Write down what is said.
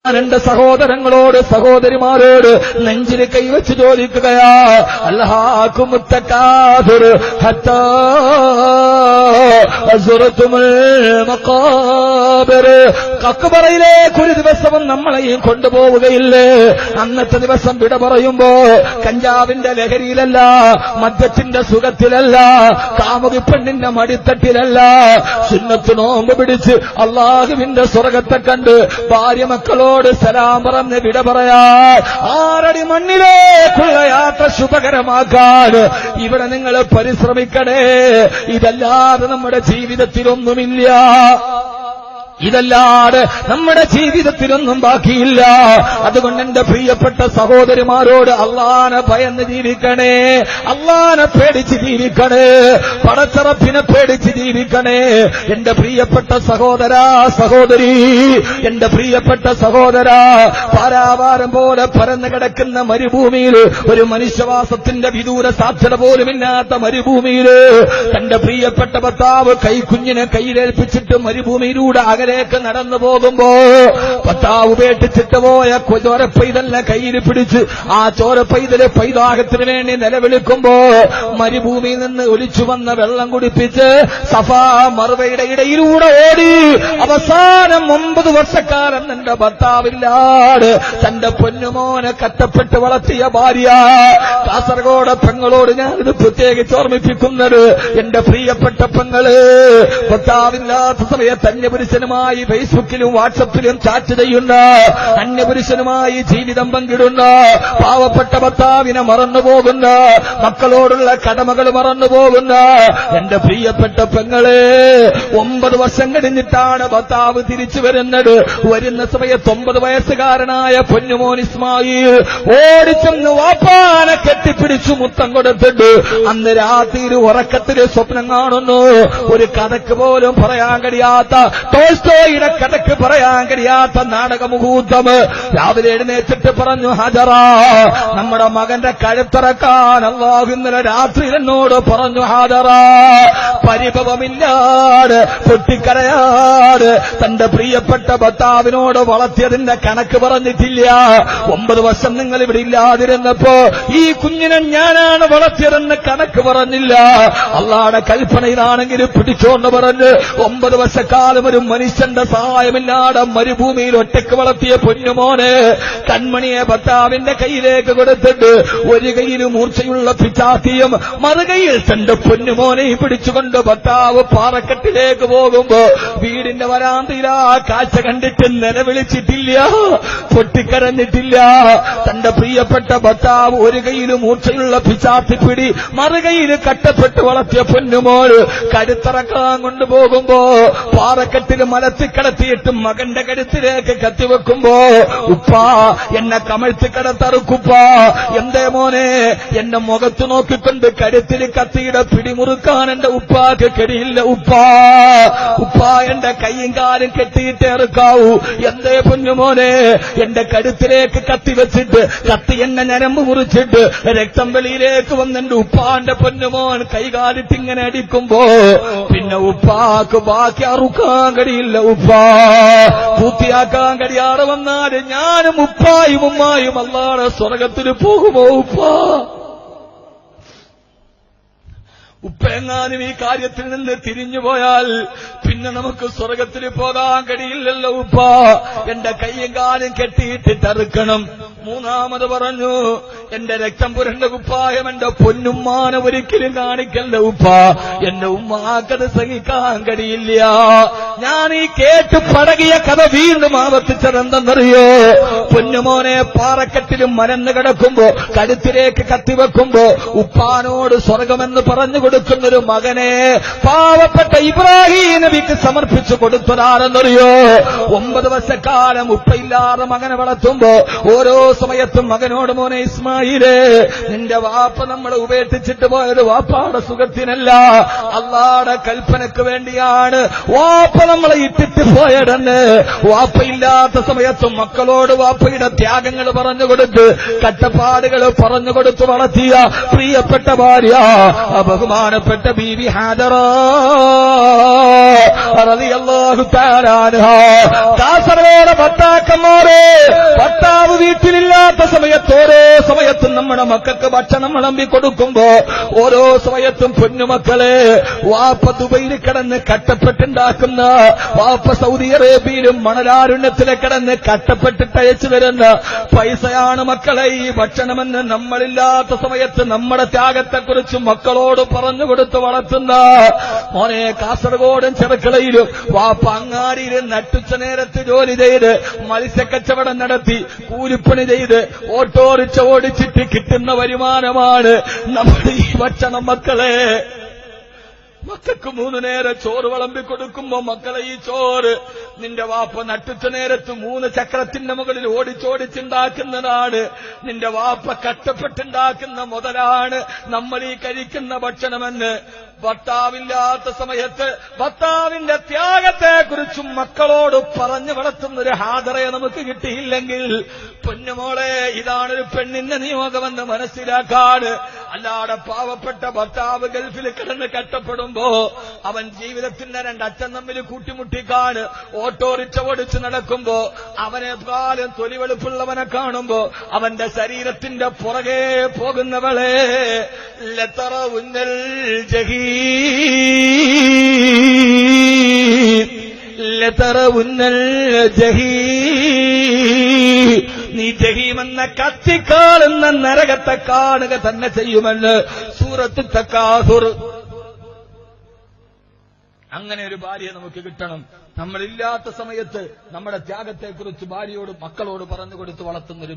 എന്റെ സഹോദരങ്ങളോട് സഹോദരിമാരോട് നെഞ്ചിൽ കൈവച്ച് ചോദിക്കുകയാ, അൽഹാകും തകാസുർ ഹത്താ അസ്റതുൽ മഖാബിർ. കക്ബറയിലേക്ക് ഒരു ദിവസവും നമ്മളെയും കൊണ്ടുപോവുകയില്ലേ? അന്നത്തെ ദിവസം വിട പറയുമ്പോ കഞ്ചാവിന്റെ ലഹരിയിലല്ല, മദ്യത്തിന്റെ സുഖത്തിലല്ല, കാമുകി പെണ്ണിന്റെ മടിത്തട്ടിലല്ല, സുന്നത്ത് നോമ്പ് പിടിച്ച് അള്ളാഹുവിന്റെ സ്വർഗത്തെ കണ്ട് ഭാര്യ മക്കളോട് സലാം പറഞ്ഞ് വിട പറയാ. 6 അടി മണ്ണിലേക്കുള്ള യാത്ര ശുഭകരമാക്കാൻ ഇവിടെ നിങ്ങൾ പരിശ്രമിക്കണേ. ഇതല്ലാതെ നമ്മുടെ ജീവിതത്തിലൊന്നുമില്ല, ഇതല്ലാതെ നമ്മുടെ ജീവിതത്തിലൊന്നും ബാക്കിയില്ല. അതുകൊണ്ട് എന്റെ പ്രിയപ്പെട്ട സഹോദരിമാരോട് അള്ളാനെ ഭയന്ന് ജീവിക്കണേ, അള്ളാനെ പേടിച്ച് ജീവിക്കണേ, പടച്ചറപ്പിനെ പേടിച്ച് ജീവിക്കണേ. എന്റെ പ്രിയപ്പെട്ട സഹോദരാ സഹോദരി, എന്റെ പ്രിയപ്പെട്ട സഹോദരാ, പാരാവാരം പോലെ പരന്നു കിടക്കുന്ന മരുഭൂമിയിൽ, ഒരു മനുഷ്യവാസത്തിന്റെ വിദൂര സാധ്യത പോലുമില്ലാത്ത മരുഭൂമിയിൽ തന്റെ പ്രിയപ്പെട്ട ഭർത്താവ് കൈക്കുഞ്ഞിനെ കയ്യിലേൽപ്പിച്ചിട്ട് മരുഭൂമിയിലൂടെ അകലേക്ക് നടന്നു പോകുമ്പോ ഭർത്താവ് ഉപേക്ഷിച്ചിട്ട് പോയ ചോരപ്പൈതലിനെ കയ്യിൽ പിടിച്ച് ആ ചോരപ്പൈതല് പൈതാഹത്തിന് വേണ്ടി നിലവിളിക്കുമ്പോ മരുഭൂമിയിൽ നിന്ന് ഒലിച്ചു വന്ന വെള്ളം കുടിപ്പിച്ച് സഫാ മറുവയുടെ ഇടയിലൂടെ ഓടി അവസാനം 9 വർഷക്കാലം തന്റെ ഭർത്താവില്ലാട് തന്റെ പൊന്നുമോനെ കഷ്ടപ്പെട്ട് വളർത്തിയ ഭാര്യ. കാസർഗോഡ് പെങ്ങളോട് ഞാനിത് പ്രത്യേകിച്ച് ഓർമ്മിപ്പിക്കുന്നത്, എന്റെ പ്രിയപ്പെട്ട പെങ്ങള് ഭർത്താവില്ലാത്ത സമയത്ത് അന്യപുരുഷനുമായി ഫേസ്ബുക്കിലും വാട്സപ്പിലും ചാറ്റ് ചെയ്യുന്ന, അന്യപുരുഷനുമായി ജീവിതം പങ്കിടുന്ന, പാവപ്പെട്ട ഭർത്താവിനെ മറന്നുപോകുന്ന, മക്കളോടുള്ള കടമകൾ മറന്നുപോകുന്ന എന്റെ പ്രിയപ്പെട്ട പെങ്ങളെ, 9 വർഷം കഴിഞ്ഞിട്ടാണ് ഭർത്താവ് തിരിച്ചു വരുന്നത്. വരുന്ന സമയത്ത് 9 വയസ്സുകാരനായ പൊന്നുമോൻ ഇസ്മായിൽ ഓടിച്ചെന്ന് വാപ്പാനെ കെട്ടിപ്പിടിച്ചു മുത്തം കൊടുത്തിട്ട് അന്ന് രാത്രിയിൽ ഉറക്കത്തില് സ്വപ്നം കാണുന്നു. ഒരു കഥക്ക് പോലും പറയാൻ കഴിയാത്ത, ടോൾസ്റ്റോയുടെ കഥക്ക് പറയാൻ കഴിയാത്ത നാടകമുഹൂർത്തം. രാവിലെ എഴുന്നേറ്റിട്ട് പറഞ്ഞു, ഹജറ, നമ്മുടെ മകന്റെ കഴുത്തിറക്കാൻ അല്ലാഹു ഇന്നലെ രാത്രി എന്നോട് പറഞ്ഞു. ഹാജറ പരിഭവമില്ലാതെ പൊട്ടിക്കരയാട് തന്റെ പ്രിയപ്പെട്ട ഭർത്താവിനോട് വളർത്തിയതിന്റെ കണക്ക് പറഞ്ഞിട്ടില്ല. 9 വർഷം നിങ്ങൾ ഇവിടെ ഇല്ലാതിരുന്നപ്പോ ഈ കുഞ്ഞിനെ ഞാനാണ് വളർത്തിയതെന്ന് കണക്ക് പറഞ്ഞില്ല. അള്ളാഹുവിന്റെ കൽപ്പനയിലാണെങ്കിൽ പിടിച്ചോണ്ട് പറഞ്ഞ് 9 വർഷക്കാലം ഒരു മനുഷ്യന്റെ സഹായമില്ലാതെ മരുഭൂമിയിൽ ഒറ്റയ്ക്ക് വളർത്തിയ പൊന്നുമോനെ കൺമണിയെ ഭർത്താവിന്റെ കയ്യിലേക്ക് കൊടുത്തിട്ട് ഒരു കയ്യിൽ മൂർച്ചയുള്ള പിച്ചാത്തിയും മറുകയിൽ തന്റെ പൊന്നുമോനെ പിടിച്ചുകൊണ്ട് ഭർത്താവ് പാറക്കെട്ടിലേക്ക് പോകുമ്പോ വീടിന്റെ വരാന്തയിൽ ആ കാഴ്ച കണ്ടിട്ട് നിലവിളിച്ചിട്ടില്ല, പൊട്ടിക്കരഞ്ഞിട്ടില്ല. തന്റെ പ്രിയപ്പെട്ട ഭർത്താവ് ഒരു കയ്യിൽ മൂർച്ചയുള്ള പിച്ചാത്തിപ്പിടി, മറുകയിൽ കട്ടപ്പെട്ട് വളർത്തിയ പൊന്നുമോൾ കരുത്തിറക്കാൻ കൊണ്ടുപോകുമ്പോ പാറക്കെട്ടിൽ മലത്തിക്കടത്തിയിട്ട് മകന്റെ കരുത്തിലേക്ക് കത്തിവെക്കുമ്പോ, ഉപ്പാ എന്നെ കമഴ്ത്തി കിടത്തറുക്കുപ്പാ, എന്തേ മോനെ എന്റെ മുഖത്ത് നോക്കിക്കൊണ്ട് കരുത്തിൽ കത്തിയുടെ പിടിമുറുക്കാൻ എന്റെ ഉപ്പാക്ക് കഴിയില്ല ഉപ്പാ, ഉപ്പാ എന്റെ കൈയും കാലും കെട്ടിയിട്ട് ഇറക്കാവൂ, എന്തേ പൊന്നുമോനെ എന്റെ കരുത്തിലേക്ക് കത്തി വെച്ചിട്ട് കത്തി എന്നെ ഞരമ്പ് മുറിച്ചിട്ട് രക്തം വെളിയിലേക്ക് വന്നെന്റെ ഉപ്പാന്റെ പൊന്നുമോൻ കൈകാലിട്ട് ഇങ്ങനെ അടിക്കുമ്പോ പിന്നെ ഉപ്പാക്ക് ബാക്കി അറുക്കാൻ കഴിയില്ല ഉപ്പാ, പൂർത്തിയാക്കാൻ കഴിയാതെ വന്നാൽ ഞാനും ഉപ്പായും ഉമ്മായും അല്ലാഹുവിന്റെ സ്വർഗത്തിൽ പോകുമോ ഉപ്പാ? ഉപ്പെങ്ങാനും ഈ കാര്യത്തിൽ നിന്ന് തിരിഞ്ഞുപോയാൽ പിന്നെ നമുക്ക് സ്വർഗത്തിൽ പോകാൻ കഴിയില്ലല്ലോ ഉപ്പാ, എന്റെ കയ്യും കാലും കെട്ടിയിട്ടിട്ടറുക്കണം. 3ാമത് പറഞ്ഞു, എന്റെ രക്തം പുരണ്ട കുപ്പായം എന്റെ പൊന്നുമ്മാനെ ഒരിക്കലും കാണിക്കല്ല ഉപ്പാ, എന്റെ ഉമ്മാക്കത് സഹിക്കാൻ കഴിയില്ല. ഞാൻ ഈ കേട്ട് പടകിയ കഥ വീണ്ടും ആവർത്തിച്ചതെന്തെന്നറിയോ? പൊന്നുമോനെ പാറക്കെട്ടിലും മരന്ന് കിടക്കുമ്പോ കഴുത്തിലേക്ക് കത്തിവെക്കുമ്പോ ഉപ്പാനോട് സ്വർഗമെന്ന് പറഞ്ഞു കൊടുക്കുന്നൊരു മകനെ പാവപ്പെട്ട ഇബ്രാഹിം നബിക്ക് സമർപ്പിച്ചു കൊടുത്തതാണെന്നറിയോ? 9 വർഷക്കാലം ഉപ്പയില്ലാതെ മകനെ വളർത്തുമ്പോ ഓരോ സമയത്തും മകനോട്, മോനെ ഇസ്മായിൽ ഇസ്മായിലേ, നിന്റെ വാപ്പ നമ്മളെ ഉപേക്ഷിച്ചിട്ട് പോയത് വാപ്പാടെ സുഖത്തിനല്ല, അള്ളാടെ കൽപ്പനക്ക് വേണ്ടിയാണ് വാപ്പ നമ്മളെ ഇട്ടിട്ട് പോയതെന്ന്. വാപ്പയില്ലാത്ത സമയത്തും മക്കളോട് വാപ്പയുടെ ത്യാഗങ്ങൾ പറഞ്ഞുകൊടുത്ത് കഷ്ടപ്പാടുകൾ പറഞ്ഞുകൊടുത്ത് വളർത്തിയ പ്രിയപ്പെട്ട ഭാര്യ ബഹുമാനപ്പെട്ട ബീവി ഹാജറ റളിയല്ലാഹു തആല അൻഹാ. കാസർഗോഡ് ഭർത്താക്കന്മാരെ, ഭർത്താവ് വീട്ടിലില്ലാത്ത സമയത്ത് ഓരോ സമയത്തും നമ്മുടെ മക്കൾക്ക് ഭക്ഷണം വിളമ്പി കൊടുക്കുമ്പോ ഓരോ സമയത്തും പൊന്നുമക്കളെ, വാപ്പ ദുബൈയിൽ കിടന്ന് കട്ടപ്പെട്ടുണ്ടാക്കുന്ന, വാപ്പ സൗദി അറേബ്യയിലും മണലാരുണ്യത്തിലെ കിടന്ന് കട്ടപ്പെട്ടിട്ട് അയച്ചു തരുന്ന പൈസയാണ് മക്കളെ ഈ ഭക്ഷണമെന്ന് നമ്മളില്ലാത്ത സമയത്ത് നമ്മുടെ ത്യാഗത്തെക്കുറിച്ച് മക്കളോട് പറഞ്ഞുകൊടുത്ത് വളർത്തുന്ന മോനെ. കാസർഗോഡും ചെറുക്കളയിലും വാപ്പ അങ്ങാടിയിൽ നട്ടുച്ച നേരത്ത് ജോലി ചെയ്ത് മത്സ്യക്കച്ചവടം നടത്തി കൂലിപ്പണി ചെയ്ത് ഓട്ടോറിക്ഷ ഓടിച്ചിട്ട് കിട്ടുന്ന വരുമാനമാണ് നമ്മുടെ ഈ ഭക്ഷണം. മക്കളെ, മക്കൾക്ക് 3 നേരം ചോറ് വിളമ്പി കൊടുക്കുമ്പോ മക്കളെ ഈ ചോറ് നിന്റെ വാപ്പ നട്ടുച്ച നേരത്ത് 3 ചക്രത്തിന്റെ മുകളിൽ ഓടിച്ചോടിച്ചുണ്ടാക്കുന്നതാണ്. നിന്റെ വാപ്പ കഷ്ടപ്പെട്ടുണ്ടാക്കുന്ന മുതലാണ് നമ്മൾ ഈ കഴിക്കുന്ന ഭക്ഷണമെന്ന്. ഭർത്താവില്ലാത്ത സമയത്ത് ഭർത്താവിന്റെ ത്യാഗത്തെക്കുറിച്ചും മക്കളോട് പറഞ്ഞു വളർത്തുന്നൊരു ഹാദറയെ നമുക്ക് കിട്ടിയില്ലെങ്കിൽ പൊന്നുമോളെ, ഇതാണൊരു പെണ്ണിന്റെ നിയോഗമെന്ന് മനസ്സിലാക്കാൻ. അല്ലാതെ പാവപ്പെട്ട ഭർത്താവ് ഗൾഫിൽ കിടന്ന് കഷ്ടപ്പെടുമ്പോ അവൻ ജീവിതത്തിന്റെ 2 അച്ഛൻ തമ്മിൽ കൂട്ടിമുട്ടിക്കാൻ ഓട്ടോറിക്ഷ ഓടിച്ച് നടക്കുമ്പോ അവനെ കാലം തൊലിവെളുപ്പുള്ളവനെ കാണുമ്പോ അവന്റെ ശരീരത്തിന്റെ പുറകെ പോകുന്നവളെ ലതറ ഉന്നൽ ജഹീ ലതറവുന്നൽ ജഹീം, നീ ജഹീമെന്ന കത്തിക്കാളുന്ന നരകത്തെ കാണുക തന്നെ ചെയ്യുമെന്ന് സൂറത്ത് തക്കാസുർ. അങ്ങനെ ഒരു ഭാര്യയെ നമുക്ക് കിട്ടണം. നമ്മളില്ലാത്ത സമയത്ത് നമ്മുടെ ത്യാഗത്തെക്കുറിച്ച് ഭാര്യയോട് മക്കളോട് പറഞ്ഞുകൊടുത്ത് വളർത്തുന്നൊരു